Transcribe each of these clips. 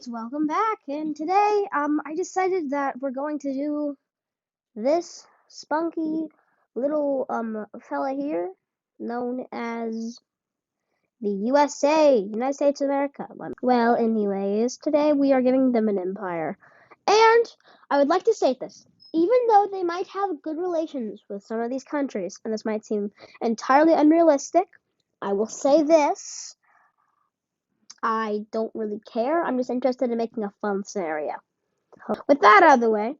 Alright, welcome back. And today, I decided that we're going to do this spunky little, fella here, known as the USA, United States of America. Well, anyways, today we are giving them an empire. And I would like to state this. Even though they might have good relations with some of these countries, and this might seem entirely unrealistic, I will say this. I don't really care. I'm just interested in making a fun scenario. With that out of the way,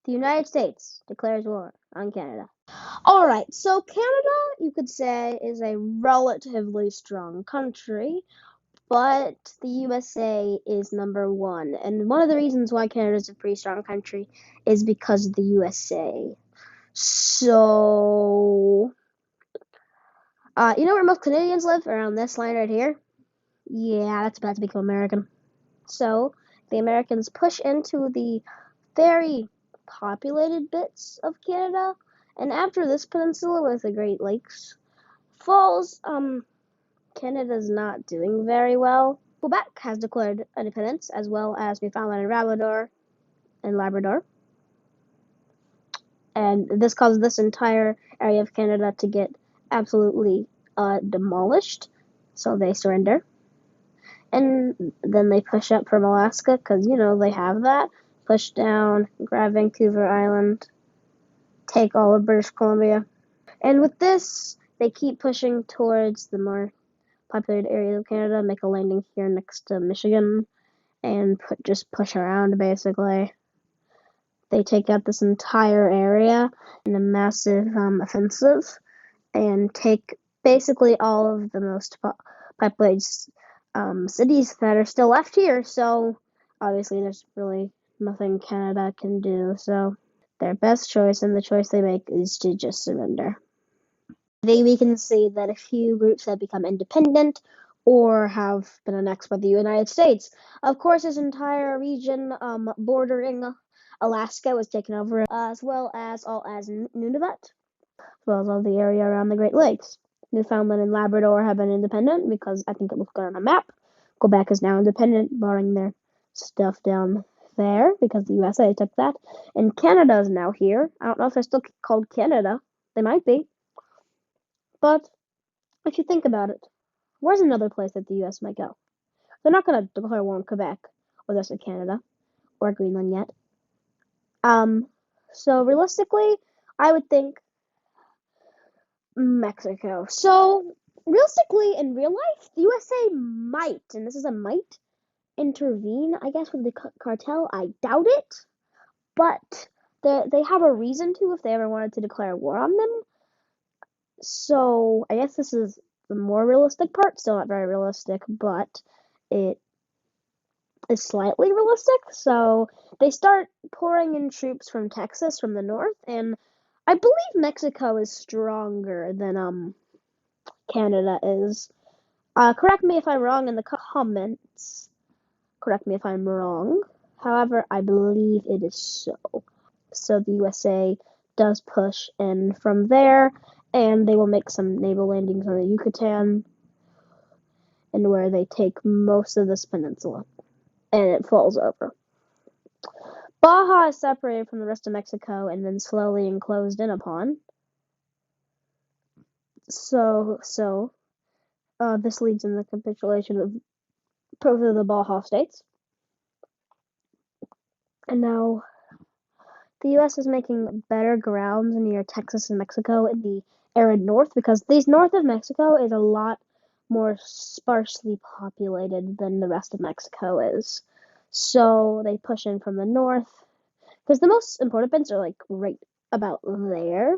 the United States declares war on Canada. Alright, so Canada, you could say, is a relatively strong country, but the USA is number one. And one of the reasons why Canada is a pretty strong country is because of the USA. So, you know where most Canadians live? Around this line right here? Yeah, that's about to become American. So, the Americans push into the very populated bits of Canada, and after this peninsula with the Great Lakes falls, Canada's not doing very well. Quebec has declared independence, as well as Newfoundland and Labrador. And this caused this entire area of Canada to get absolutely demolished, so they surrender. And then they push up from Alaska, because, you know, they have that. Push down, grab Vancouver Island, take all of British Columbia. And with this, they keep pushing towards the more populated areas of Canada, make a landing here next to Michigan, and just push around, basically. They take out this entire area in a massive offensive, and take basically all of the most populated cities that are still left here. So obviously there's really nothing Canada can do. So their best choice, and the choice they make, is to just surrender. We can see that a few groups have become independent or have been annexed by the United States. Of course, this entire region bordering Alaska was taken over, as well as Nunavut, as well as all the area around the Great Lakes. Newfoundland and Labrador have been independent because I think it looks good on a map. Quebec is now independent, barring their stuff down there because the USA took that. And Canada is now here. I don't know if they're still called Canada. They might be. But if you think about it, where's another place that the US might go? They're not going to declare war on Quebec or the rest of Canada or Greenland yet. So realistically, I would think Mexico. So realistically, in real life, the USA might, and this is a might, intervene, I guess, with the cartel. I doubt it, but they have a reason to if they ever wanted to declare war on them. So I guess this is the more realistic part. Still not very realistic, but it is slightly realistic. So they start pouring in troops from Texas, from the north, and I believe Mexico is stronger than Canada is. Correct me if I'm wrong in the comments. Correct me if I'm wrong. However, I believe it is so. So the USA does push in from there, and they will make some naval landings on the Yucatan, and where they take most of this peninsula, and it falls over. Baja is separated from the rest of Mexico and then slowly enclosed in upon. So this leads in the capitulation of both of the Baja states. And now the U.S. is making better grounds near Texas and Mexico in the arid north, because these north of Mexico is a lot more sparsely populated than the rest of Mexico is. So they push in from the north, because the most important bits are like right about there,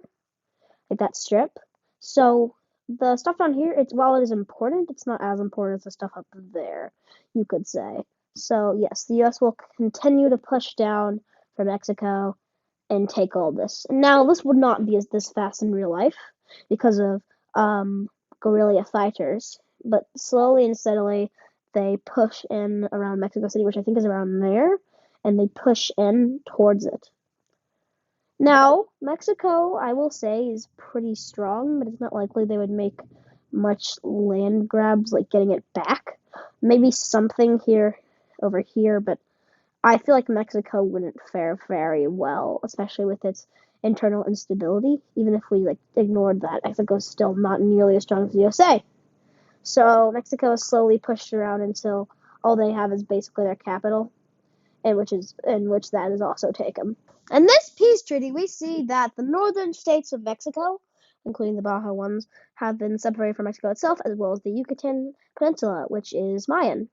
like that strip. So the stuff down here, while it is important, it's not as important as the stuff up there, you could say. So yes, the U.S. will continue to push down from Mexico and take all this. Now, this would not be this fast in real life because of guerrilla fighters, but slowly and steadily they push in around Mexico City, which I think is around there, and they push in towards it. Now, Mexico, I will say, is pretty strong, but it's not likely they would make much land grabs like getting it back. maybe something here over here, but I feel like Mexico wouldn't fare very well, especially with its internal instability. Even if we like ignored that, Mexico's still not nearly as strong as the USA. So Mexico is slowly pushed around until all they have is basically their capital, and which that is also taken. In this peace treaty, we see that the northern states of Mexico, including the Baja ones, have been separated from Mexico itself, as well as the Yucatan Peninsula, which is Mayan.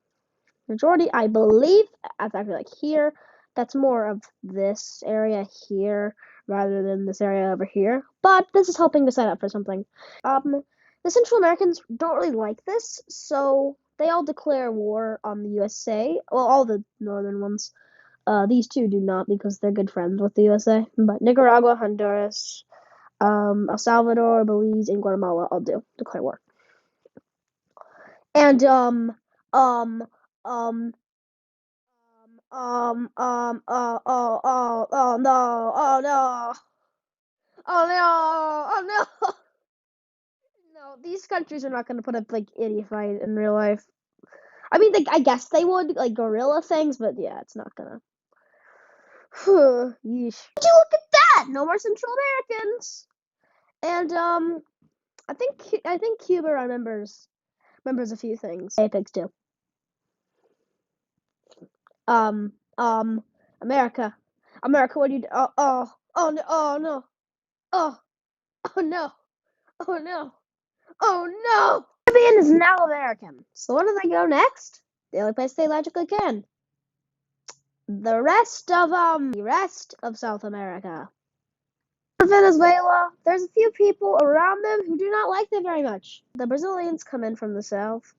Majority, I believe, that's actually like here. That's more of this area here rather than this area over here. But this is helping to set up for something. The Central Americans don't really like this, so they all declare war on the USA. Well, all the northern ones. These two do not because they're good friends with the USA. But Nicaragua, Honduras, El Salvador, Belize, and Guatemala all do declare war. And um um um oh no, oh no, oh no, oh no. No, these countries are not going to put up like any fight in real life. I mean, I guess they would like guerrilla things, but yeah, it's not gonna. Yeesh. Would you look at that? No more Central Americans. And I think Cuba remembers a few things. Apex too. Um America, what do you? Oh no, oh no, oh no, oh no, oh no. Caribbean is now American. So where do they go next? The only place they logically can. The rest of South America. For Venezuela, there's a few people around them who do not like them very much. The Brazilians come in from the south,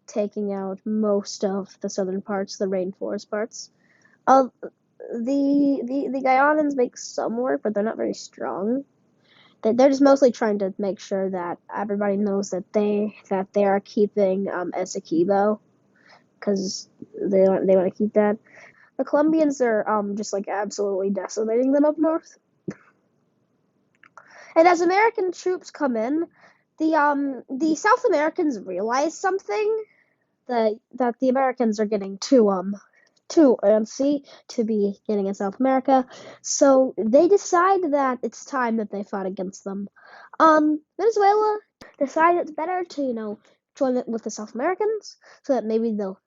taking out most of the southern parts, the rainforest parts. The Guyanans make some work, but they're not very strong. They're just mostly trying to make sure that everybody knows that they are keeping Essequibo, because they want to keep that. The Colombians are just like absolutely decimating them up north. And as American troops come in, the South Americans realize something, that the Americans are getting too antsy to be getting in South America, so they decide that it's time that they fought against them. Venezuela decide it's better to join it with the South Americans so that maybe they'll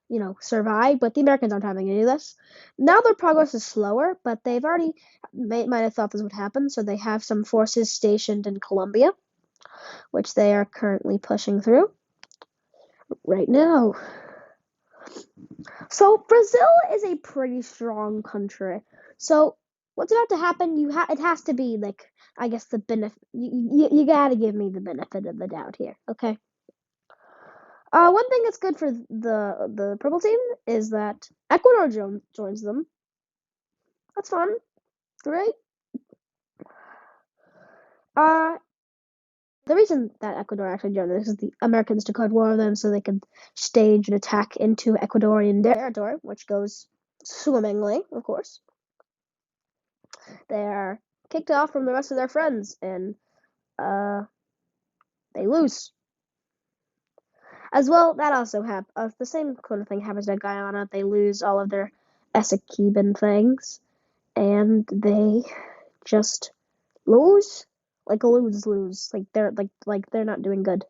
survive. But the Americans aren't having any of this. Now their progress is slower, but they've already might have thought this would happen, so they have some forces stationed in Colombia, which they are currently pushing through right now. So Brazil is a pretty strong country. So what's about to happen? It has to be like, I guess, the benefit. You gotta give me the benefit of the doubt here, okay? One thing that's good for the purple team is that Ecuador joins them. That's fun, right? The reason that Ecuador actually joined this is the Americans declared war on them so they could stage an attack into Ecuadorian territory, which goes swimmingly, of course. They are kicked off from the rest of their friends, and they lose. As well, that also happens. The same kind of thing happens to Guyana. They lose all of their Essequiban things, and they just lose, lose. Like they're not doing good.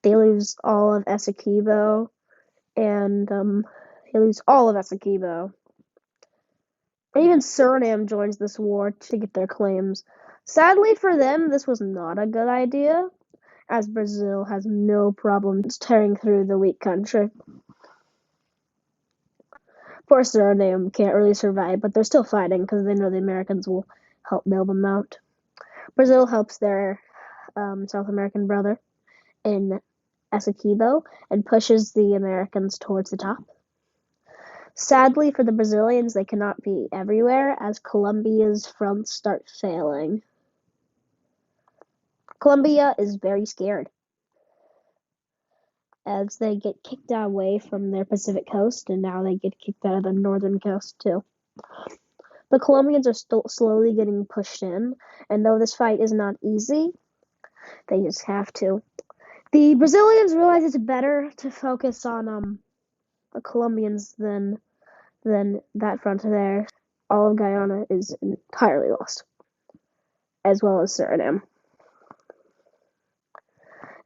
They lose all of Essequibo, and they lose all of Essequibo. And even Suriname joins this war to get their claims. Sadly for them, this was not a good idea, as Brazil has no problem tearing through the weak country. Poor Suriname can't really survive, but they're still fighting because they know the Americans will help bail them out. Brazil helps their South American brother in Essequibo and pushes the Americans towards the top. Sadly for the Brazilians, they cannot be everywhere as Colombia's fronts start failing. Colombia is very scared as they get kicked away from their Pacific coast, and now they get kicked out of the northern coast too. The Colombians are still slowly getting pushed in, and though this fight is not easy, they just have to. The Brazilians realize it's better to focus on Colombians, then that front there, all of Guyana is entirely lost, as well as Suriname.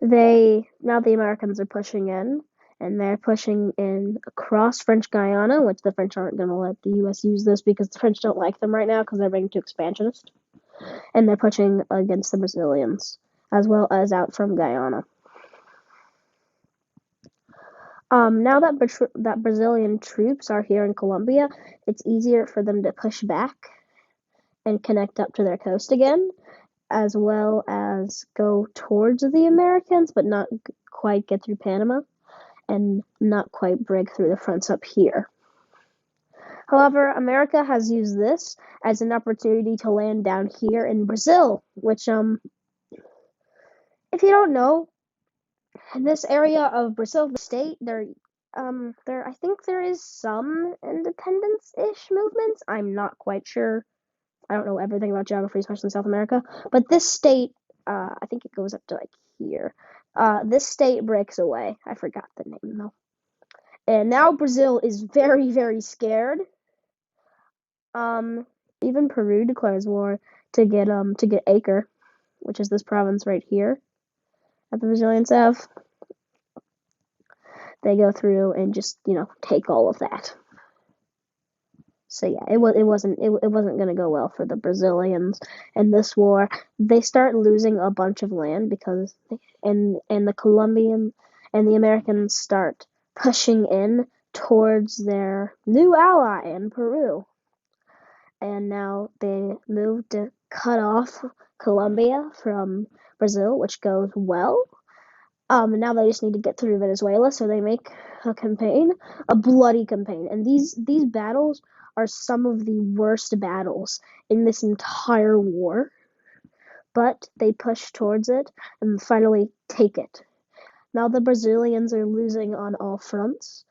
Now the Americans are pushing in, and they're pushing in across French Guiana, which the French aren't going to let the U.S. use this because the French don't like them right now because they're being too expansionist. And they're pushing against the Brazilians, as well as out from Guyana. Now that Brazilian troops are here in Colombia, it's easier for them to push back and connect up to their coast again, as well as go towards the Americans, but not quite get through Panama, and not quite break through the fronts up here. However, America has used this as an opportunity to land down here in Brazil, which, if you don't know, in this area of Brazil, the state, I think there is some independence-ish movements. I'm not quite sure. I don't know everything about geography, especially in South America. But this state, I think it goes up to like here. This state breaks away. I forgot the name though. And now Brazil is very, very scared. Even Peru declares war to get Acre, which is this province right here that the Brazilians have. They go through and just take all of that. So yeah, it wasn't going to go well for the Brazilians in this war. They start losing a bunch of land because and the Colombian and the Americans start pushing in towards their new ally in Peru. And now they move to cut off Colombia from Brazil, which goes well. Now they just need to get through Venezuela, so they make a campaign, a bloody campaign. And these battles are some of the worst battles in this entire war. But they push towards it and finally take it. Now the Brazilians are losing on all fronts,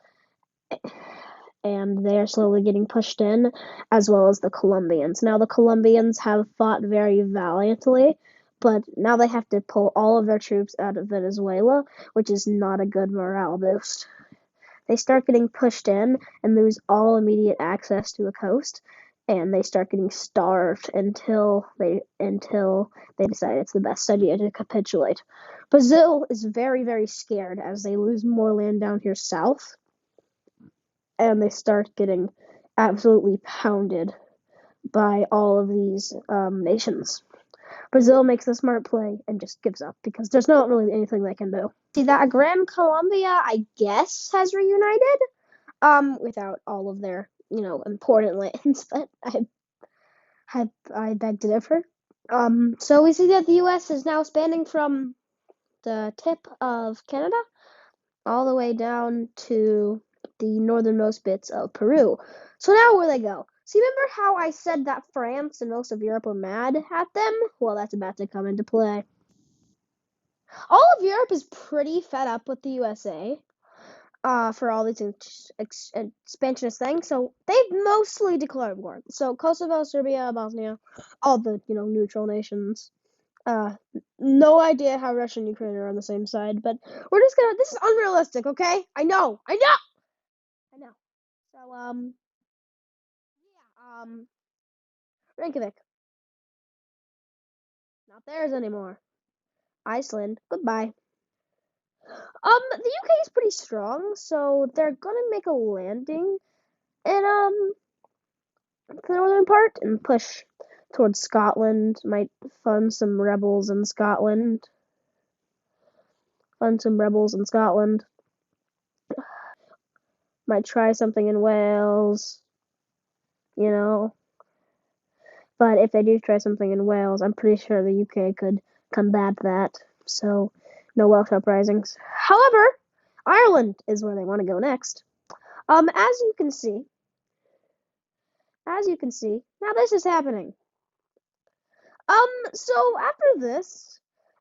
and they are slowly getting pushed in, as well as the Colombians. Now the Colombians have fought very valiantly, but now they have to pull all of their troops out of Venezuela, which is not a good morale boost. They start getting pushed in and lose all immediate access to the coast, and they start getting starved until they decide it's the best idea to capitulate. Brazil is very, very scared as they lose more land down here south, and they start getting absolutely pounded by all of these nations. Brazil makes a smart play and just gives up because there's not really anything they can do. See, that Gran Colombia, I guess, has reunited, without all of their, important lands, but I beg to differ. So we see that the U.S. is now spanning from the tip of Canada all the way down to the northernmost bits of Peru. So now where they go? So remember how I said that France and most of Europe were mad at them? Well, that's about to come into play. All of Europe is pretty fed up with the USA for all these expansionist things, so they've mostly declared war. So Kosovo, Serbia, Bosnia, all the neutral nations. No idea how Russia and Ukraine are on the same side, but we're just gonna. This is unrealistic, okay? I know. So yeah, Reykjavik, not theirs anymore. Iceland, goodbye. The UK is pretty strong, so they're gonna make a landing in the northern part and push towards Scotland. Might fund some rebels in Scotland. Might try something in Wales. But if they do try something in Wales, I'm pretty sure the UK could combat that. So, no Welsh uprisings. However, Ireland is where they want to go next. As you can see, now this is happening. So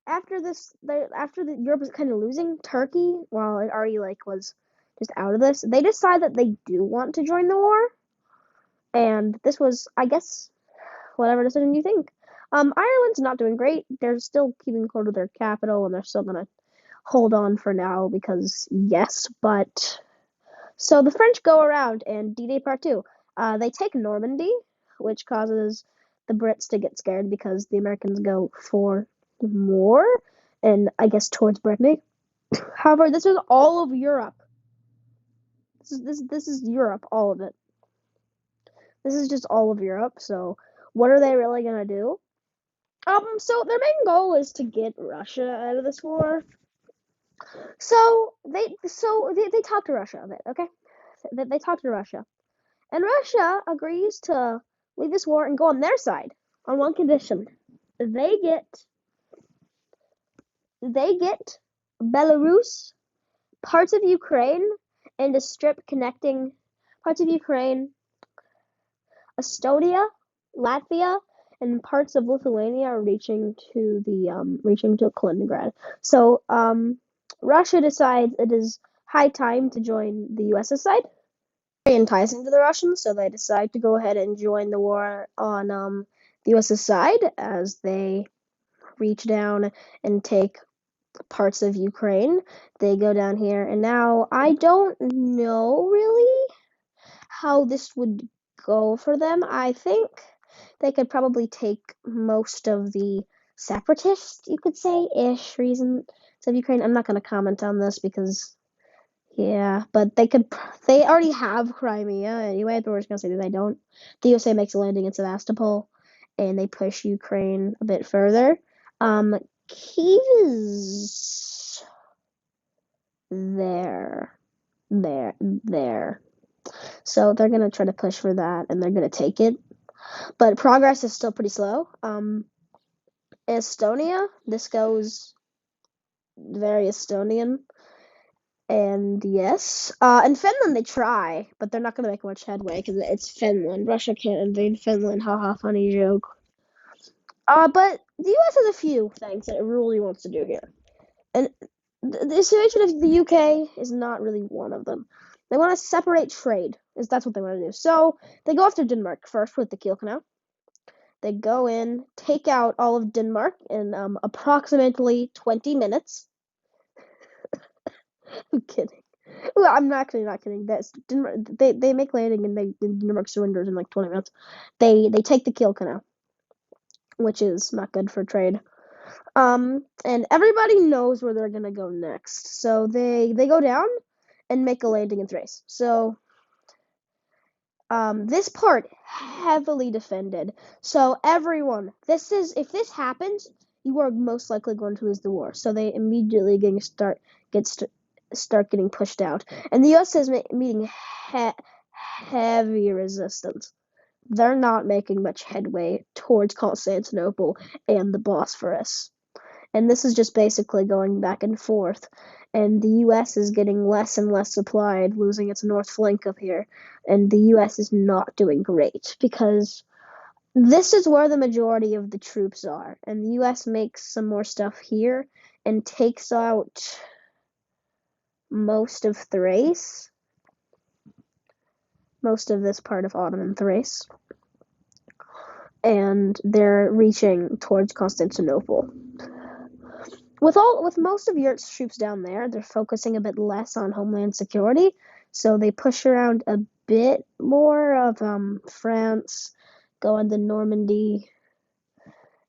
after the Europe was kind of losing, Turkey, while it already was just out of this, they decide that they do want to join the war. And this was, I guess, whatever decision you think. Ireland's not doing great. They're still keeping hold of their capital, and they're still gonna hold on for now because yes, but So the French go around, and D-Day Part 2. They take Normandy, which causes the Brits to get scared because the Americans go for more, and I guess towards Brittany. However, this is all of Europe. This is Europe, all of it. This is just all of Europe. So what are they really gonna do? So their main goal is to get Russia out of this war. So they talk to Russia a bit, okay? They talk to Russia, and Russia agrees to leave this war and go on their side on one condition: they get Belarus, parts of Ukraine, and a strip connecting parts of Ukraine, Estonia, Latvia, and parts of Lithuania are reaching to Kaliningrad. So Russia decides it is high time to join the US's side. Very enticing to the Russians, so they decide to go ahead and join the war on the US's side as they reach down and take parts of Ukraine. They go down here, and now I don't know really how this would go for them. I think they could probably take most of the separatist, you could say, ish reasons of Ukraine. I'm not going to comment on this because, yeah, but they already have Crimea anyway, but we're just going to say that they don't. The USA makes a landing in Sevastopol, and they push Ukraine a bit further. Kyiv is there. So they're gonna try to push for that, and they're gonna take it. But progress is still pretty slow. Estonia, this goes very Estonian, and yes. In Finland they try, but they're not gonna make much headway because it's Finland. Russia can't invade Finland. Haha, funny joke. But the U.S. has a few things that it really wants to do here, and the situation of the UK is not really one of them. They want to separate trade, is that's what they want to do. So they go after Denmark first with the Kiel Canal. They go in, take out all of Denmark in approximately 20 minutes. I'm kidding. Well, I'm actually not kidding. That's Denmark. They make landing and Denmark surrenders in like 20 minutes. They take the Kiel Canal, which is not good for trade. And everybody knows where they're gonna go next. So they go down and make a landing in Thrace. So this part heavily defended. So everyone, if this happens, you are most likely going to lose the war. So they immediately start getting pushed out, and the U.S. is meeting heavy resistance. They're not making much headway towards Constantinople and the Bosphorus. And this is just basically going back and forth. And the U.S. is getting less and less supplied, losing its north flank up here. And the U.S. is not doing great because this is where the majority of the troops are. And the U.S. makes some more stuff here and takes out most of Thrace, most of this part of Ottoman Thrace. And they're reaching towards Constantinople. With most of Europe's troops down there, they're focusing a bit less on homeland security, so they push around a bit more of France, go into Normandy,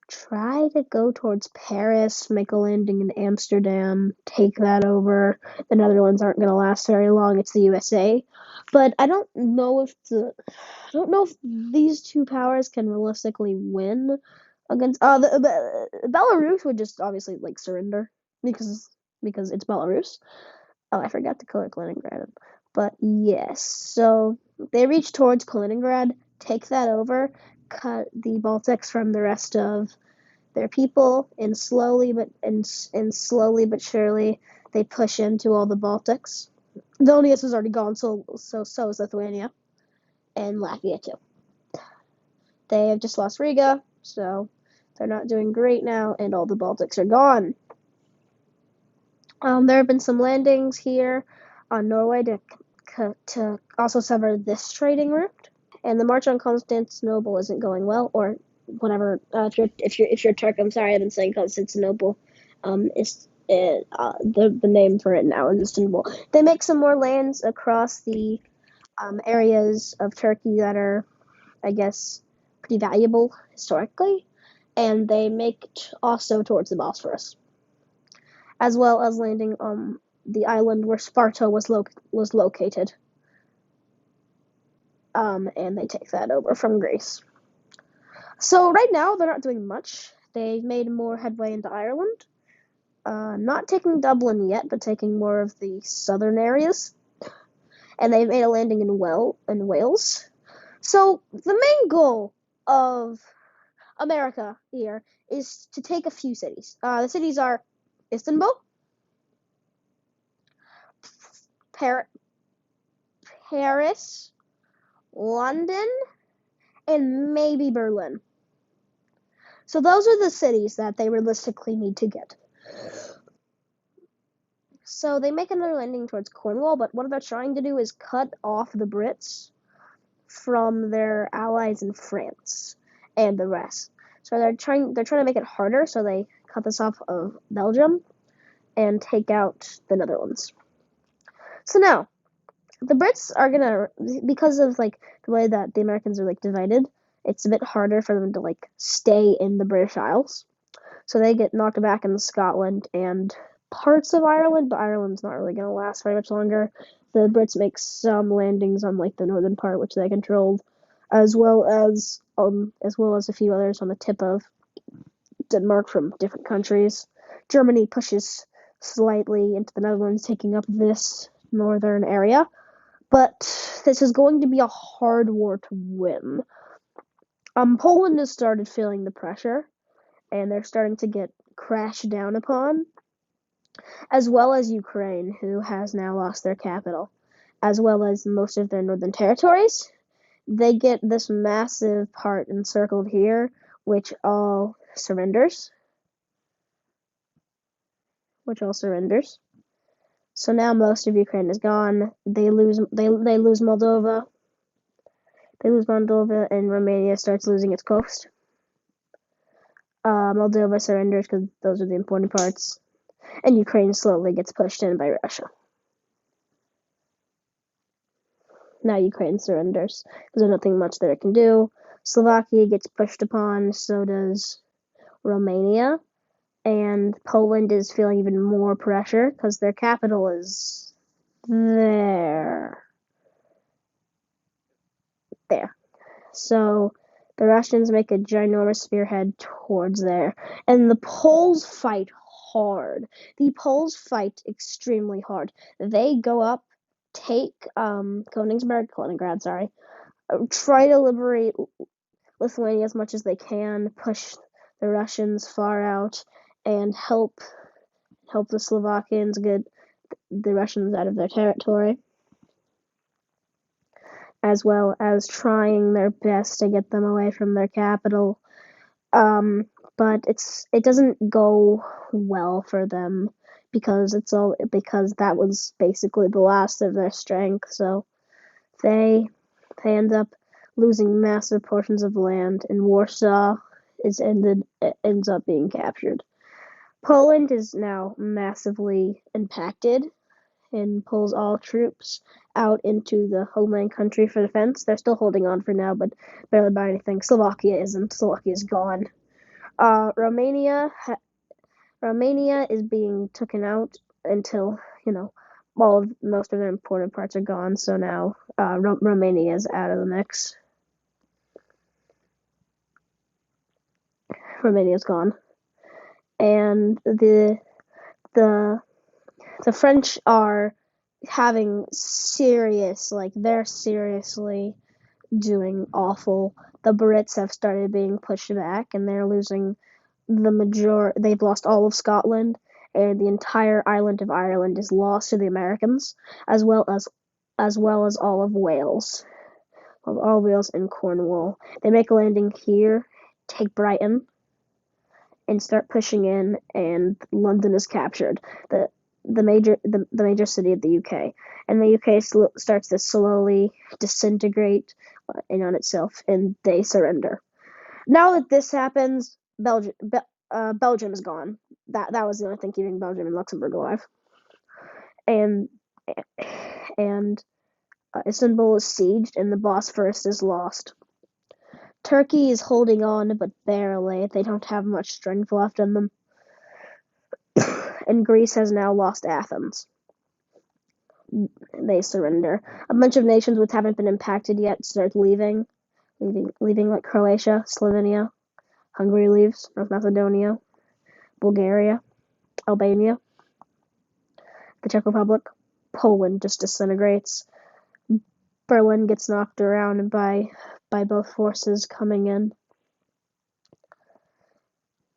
try to go towards Paris, make a landing in Amsterdam, take that over. The Netherlands aren't going to last very long. It's the USA, but I don't know if these two powers can realistically win against Belarus would just obviously like surrender because it's Belarus. Oh, I forgot to click Kaliningrad. But yes, so they reach towards Kaliningrad, take that over, cut the Baltics from the rest of their people, and slowly but surely they push into all the Baltics. Vilnius is already gone, so is Lithuania and Latvia too. They have just lost Riga, so they're not doing great now, and all the Baltics are gone. There have been some landings here on Norway to also sever this trading route, and the march on Constantinople isn't going well, or whatever. If you're Turk, I'm sorry, I've been saying Constantinople. The name for it now is Istanbul. They make some more lands across the areas of Turkey that are, I guess, pretty valuable historically, and they make also towards the Bosphorus, as well as landing on the island where Sparta was located. And they take that over from Greece. So right now they're not doing much. They've made more headway into Ireland. Not taking Dublin yet, but taking more of the southern areas. And they've made a landing in Wales. So the main goal of America here is to take a few cities. The cities are Istanbul, Paris, London, and maybe Berlin. So those are the cities that they realistically need to get. So they make another landing towards Cornwall, but what they're trying to do is cut off the Brits from their allies in France and the rest. So they're trying to make it harder, so they cut this off of Belgium and take out the Netherlands. So now, the Brits are gonna, because of like the way that the Americans are like divided, it's a bit harder for them to like stay in the British Isles. So they get knocked back in Scotland and parts of Ireland, but Ireland's not really gonna last very much longer. The Brits make some landings on like the northern part, which they controlled, as well as a few others on the tip of Denmark from different countries. Germany pushes slightly into the Netherlands, taking up this northern area. But this is going to be a hard war to win. Poland has started feeling the pressure, and they're starting to get crashed down upon, as well as Ukraine, who has now lost their capital, as well as most of their northern territories. They get this massive part encircled here, which all surrenders. So now most of Ukraine is gone. They lose Moldova. And Romania starts losing its coast. Moldova surrenders because those are the important parts, and Ukraine slowly gets pushed in by Russia. Now Ukraine surrenders because there's nothing much that it can do. Slovakia gets pushed upon, so does Romania, and Poland is feeling even more pressure because their capital is there. So the Russians make a ginormous spearhead towards there, and the Poles fight hard. The Poles fight extremely hard. They go up, take Kaliningrad, try to liberate Lithuania as much as they can, push the Russians far out, and help the Slovakians get the Russians out of their territory, as well as trying their best to get them away from their capital. But it doesn't go well for them because that was basically the last of their strength. So they end up losing massive portions of land, and Warsaw ends up being captured. Poland is now massively impacted and pulls all troops out into the homeland country for defense. They're still holding on for now, but barely by anything. Slovakia isn't. Slovakia is gone. Romania is being taken out until most of their important parts are gone. So now Romania is out of the mix. Romania's gone, and the French are having they're seriously doing awful. The Brits have started being pushed back, and they're losing they've lost all of Scotland, and the entire island of Ireland is lost to the Americans, as well as all of Wales. All Wales and Cornwall. They make a landing here, take Brighton, and start pushing in, and London is captured. The major city of the UK, and the UK starts to slowly disintegrate in on itself, and they surrender. Now that this happens, Belgium is gone. that was the only thing keeping Belgium and Luxembourg alive. And and Istanbul is sieged, and the Bosphorus is lost. Turkey is holding on, but barely. They don't have much strength left in them. And Greece has now lost Athens. They surrender. A bunch of nations which haven't been impacted yet start leaving like Croatia, Slovenia, Hungary leaves, North Macedonia, Bulgaria, Albania, the Czech Republic, Poland just disintegrates. Berlin gets knocked around by both forces coming in,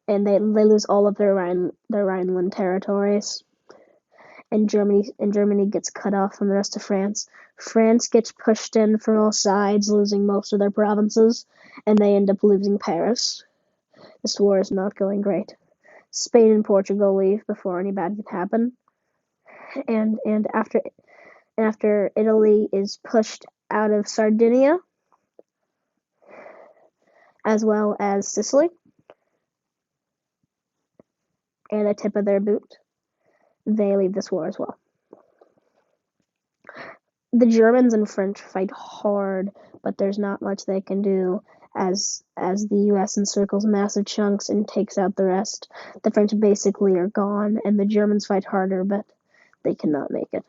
and they lose all of their Rhineland territories. And Germany gets cut off from the rest of France. France gets pushed in from all sides, losing most of their provinces, and they end up losing Paris. This war is not going great. Spain and Portugal leave before any bad can happen, and after Italy is pushed out of Sardinia, as well as Sicily, and a tip of their boot, they leave this war as well. The Germans and French fight hard, but there's not much they can do as the US encircles massive chunks and takes out the rest. The French basically are gone, and the Germans fight harder, but they cannot make it.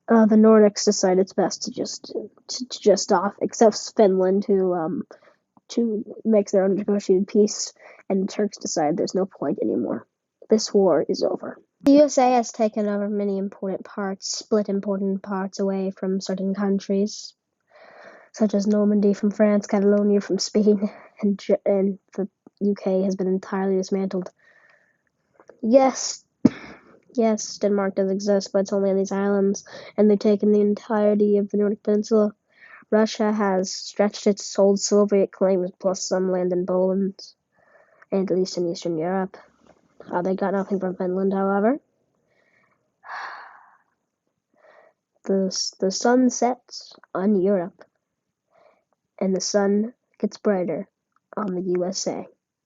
The Nordics decide it's best to just off, except Finland, who makes their own negotiated peace, and the Turks decide there's no point anymore. This war is over. The USA has taken over many important parts, split important parts away from certain countries, such as Normandy from France, Catalonia from Spain, and the UK has been entirely dismantled. Yes, Denmark does exist, but it's only on these islands, and they've taken the entirety of the Nordic Peninsula. Russia has stretched its old Soviet claims plus some land in Poland, and at least in Eastern Europe. They got nothing from Finland, however. The sun sets on Europe, and the sun gets brighter on the USA.